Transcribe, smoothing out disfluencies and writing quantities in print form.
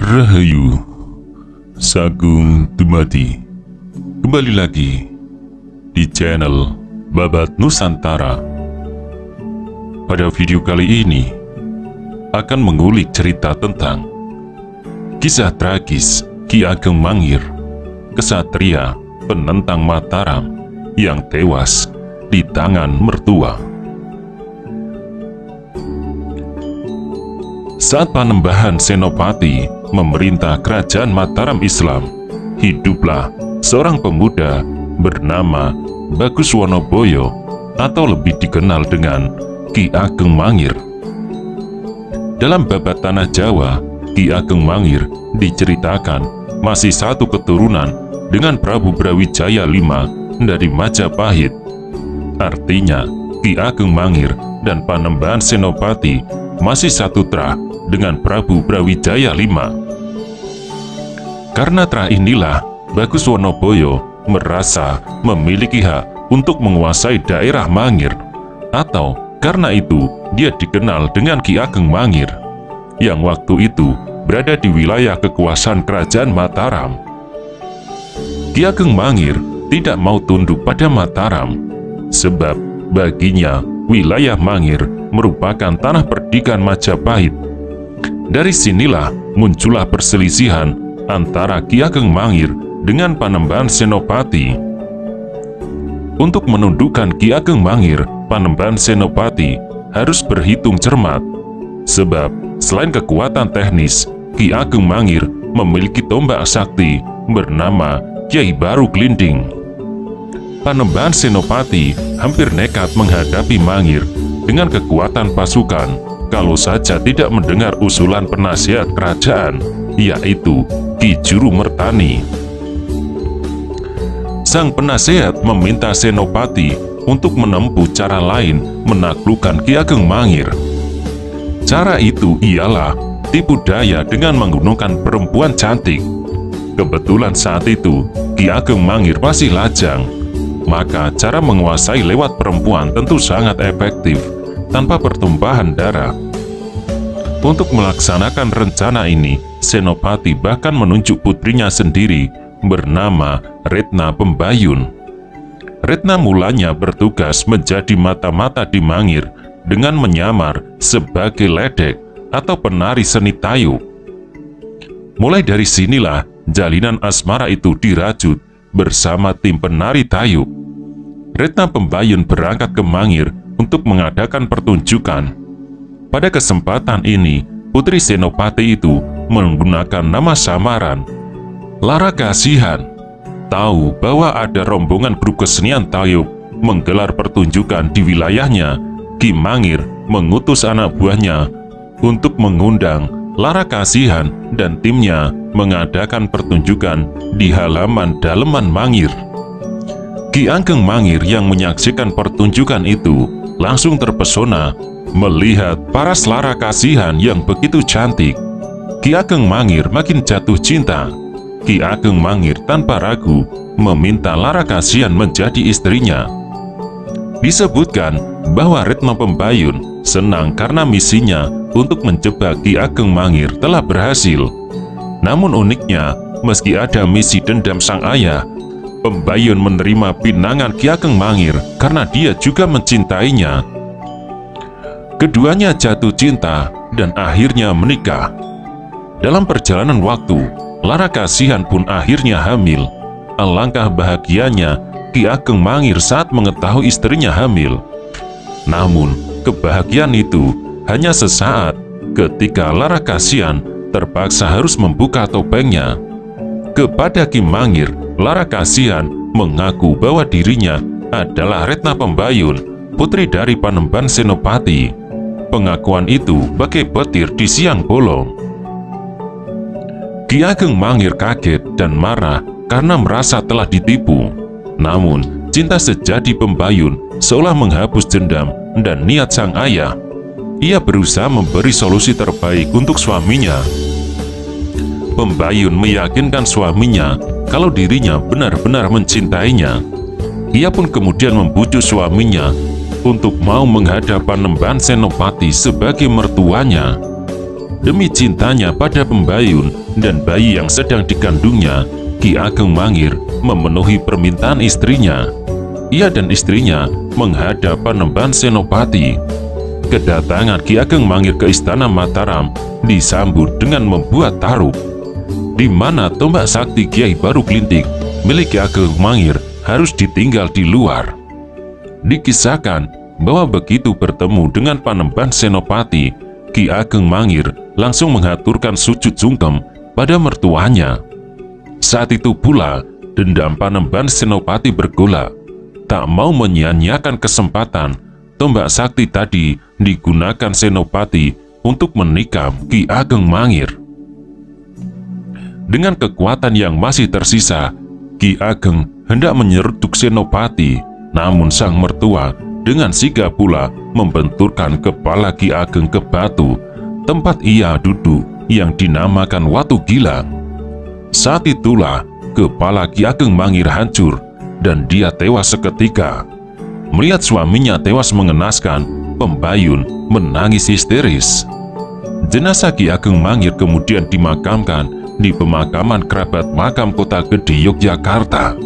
Rahayu Sagung Dumadi. Kembali lagi di channel Babat Nusantara. Pada video kali ini akan mengulik cerita tentang kisah tragis Ki Ageng Mangir, kesatria penentang Mataram yang tewas di tangan mertua. Saat Panembahan Senopati memerintah kerajaan Mataram Islam, hiduplah seorang pemuda bernama Bagus Wonoboyo atau lebih dikenal dengan Ki Ageng Mangir. Dalam Babat Tanah Jawa, Ki Ageng Mangir diceritakan masih satu keturunan dengan Prabu Brawijaya V dari Majapahit. Artinya, Ki Ageng Mangir dan Panembahan Senopati masih satu trah dengan Prabu Brawijaya V. Karena trah inilah, Bagus Wonoboyo merasa memiliki hak untuk menguasai daerah Mangir, atau karena itu dia dikenal dengan Ki Ageng Mangir, yang waktu itu berada di wilayah kekuasaan kerajaan Mataram. Ki Ageng Mangir tidak mau tunduk pada Mataram, sebab baginya wilayah Mangir merupakan tanah perdikan Majapahit. Dari sinilah muncullah perselisihan antara Ki Ageng Mangir dengan Panembahan Senopati. Untuk menundukkan Ki Ageng Mangir, Panembahan Senopati harus berhitung cermat, sebab selain kekuatan teknis, Ki Ageng Mangir memiliki tombak sakti bernama Kyai Baru Glinding. Panembahan Senopati hampir nekat menghadapi Mangir dengan kekuatan pasukan kalau saja tidak mendengar usulan penasihat kerajaan, yaitu Ki Juru Mertani. Sang penasihat meminta Senopati untuk menempuh cara lain menaklukkan Ki Ageng Mangir. Cara itu ialah tipu daya dengan menggunakan perempuan cantik. Kebetulan saat itu Ki Ageng Mangir masih lajang, maka cara menguasai lewat perempuan tentu sangat efektif tanpa pertumpahan darah. Untuk melaksanakan rencana ini, Senopati bahkan menunjuk putrinya sendiri bernama Retna Pembayun. Retna mulanya bertugas menjadi mata-mata di Mangir dengan menyamar sebagai ledek atau penari seni tayub. Mulai dari sinilah jalinan asmara itu dirajut bersama tim penari tayub. Retna Pembayun berangkat ke Mangir untuk mengadakan pertunjukan. Pada kesempatan ini, putri Senopati itu menggunakan nama samaran Larakasihan. Tahu bahwa ada rombongan grup kesenian tayub menggelar pertunjukan di wilayahnya, Ki Mangir mengutus anak buahnya untuk mengundang Larakasihan dan timnya mengadakan pertunjukan di halaman daleman Mangir. Ki Ageng Mangir yang menyaksikan pertunjukan itu langsung terpesona melihat paras Larakasihan yang begitu cantik. Ki Ageng Mangir makin jatuh cinta. Ki Ageng Mangir tanpa ragu meminta Larakasihan menjadi istrinya. Disebutkan bahwa Retna Pembayun senang karena misinya untuk menjebak Ki Ageng Mangir telah berhasil. Namun uniknya, meski ada misi dendam sang ayah, Pembayun menerima pinangan Ki Ageng Mangir karena dia juga mencintainya. Keduanya jatuh cinta dan akhirnya menikah. Dalam perjalanan waktu, Larakasihan pun akhirnya hamil. Alangkah bahagianya Ki Ageng Mangir saat mengetahui istrinya hamil. Namun, kebahagiaan itu hanya sesaat ketika Larakasihan terpaksa harus membuka topengnya. Kepada Ki Mangir, Larakasihan mengaku bahwa dirinya adalah Retna Pembayun, putri dari Panembahan Senopati. Pengakuan itu bagai petir di siang bolong. Ki Ageng Mangir kaget dan marah karena merasa telah ditipu. Namun, cinta sejati Pembayun seolah menghapus dendam dan niat sang ayah. Ia berusaha memberi solusi terbaik untuk suaminya. Pembayun meyakinkan suaminya kalau dirinya benar-benar mencintainya. Ia pun kemudian membujuk suaminya untuk mau menghadap Panembahan Senopati sebagai mertuanya. Demi cintanya pada pembayun dan bayi yang sedang dikandungnya, Ki Ageng Mangir memenuhi permintaan istrinya. Ia dan istrinya menghadap Panembahan Senopati. Kedatangan Ki Ageng Mangir ke Istana Mataram disambut dengan membuat taruh, di mana tombak sakti Kiai Baru Glintik milik Ki Ageng Mangir harus ditinggal di luar. Dikisahkan bahwa begitu bertemu dengan Panembahan Senopati, Ki Ageng Mangir langsung mengaturkan sujud sungkem pada mertuanya. Saat itu pula dendam Panembahan Senopati bergolak, tak mau menyia-nyiakan kesempatan tombak sakti tadi digunakan Senopati untuk menikam Ki Ageng Mangir. Dengan kekuatan yang masih tersisa, Ki Ageng hendak menyeruduk Senopati, namun sang mertua dengan sigap pula membenturkan kepala Ki Ageng ke batu tempat ia duduk yang dinamakan Watu Gilang. Saat itulah kepala Ki Ageng Mangir hancur dan dia tewas seketika. Melihat suaminya tewas mengenaskan, pembayun menangis histeris. Jenazah Ki Ageng Mangir kemudian dimakamkan di pemakaman kerabat makam Kota Gede Yogyakarta.